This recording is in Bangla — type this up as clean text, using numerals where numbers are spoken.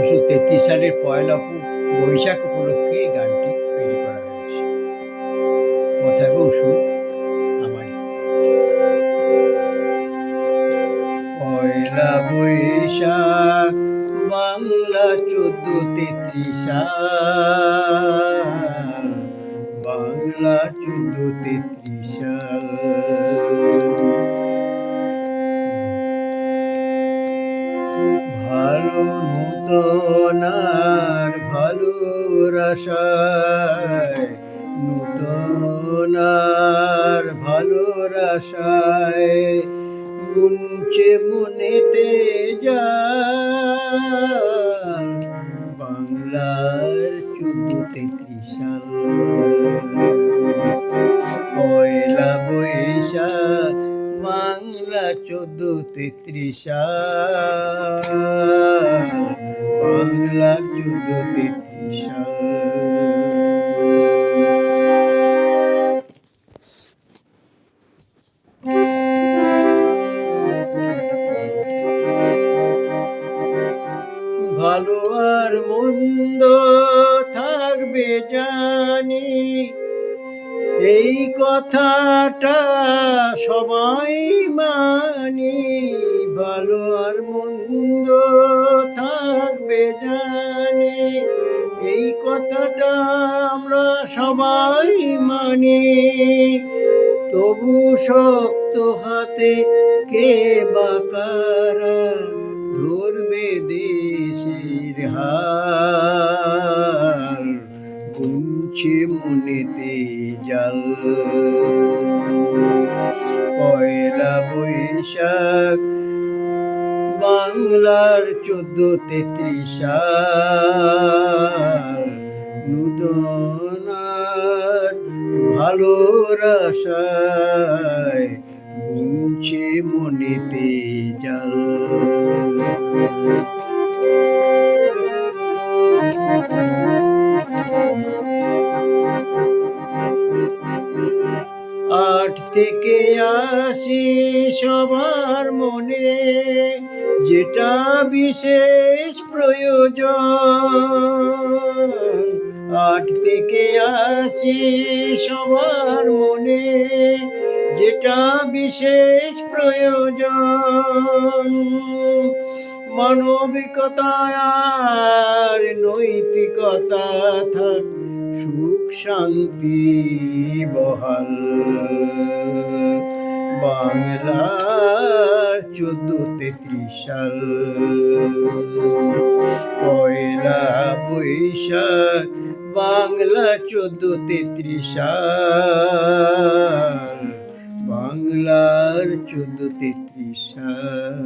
১৯৩৩ সালের পয়লা বৈশাখ উপলক্ষে এই গানটি তৈরি করা হয়েছে। কথা এবং সুর আমারই। পয়লা বৈশাখ বাংলা ১৪৩৩ সাল, বাংলা ১৪৩৩ সাল। ভালো নূতন আর ভালোর আশায়, নূতন আর ভালোর আশায় গুনছে মনেতে যার বাংলার ১৪৩৩ সাল। পয়লা বৈশাখ বাংলা ১৪৩৩ সাল, বাংলা ১৪৩৩ সাল। ভালো আর মন্দ থাকবে জানি, এই কথাটা সবাই মানি। ভালো আর মন্দ থাকবে জানি, এই কথাটা আমরা সবাই মানি। তবু শক্ত হাতে কে বা কারা ধরবে দেশের হাল, গুনছে মনেতে জাল। পয়লা বৈশাখ বাংলার ১৪৩৩ সাল, নূতন আর ভালোর আশায় গুনছে মনেতে জাল। আট থেকে ৮০ সবার মনে যেটা বিশেষ প্রয়োজন। ৮ থেকে ৮০ সবার মনে যেটা বিশেষ প্রয়োজন। মানবিকতা আর নৈতিকতা থাক, সুখ শান্তি বহাল। বাংলার ১৪৩৩ সাল। পয়লা বৈশাখ বাংলা ১৪৩৩ সাল, বাংলার ১৪৩৩ সাল।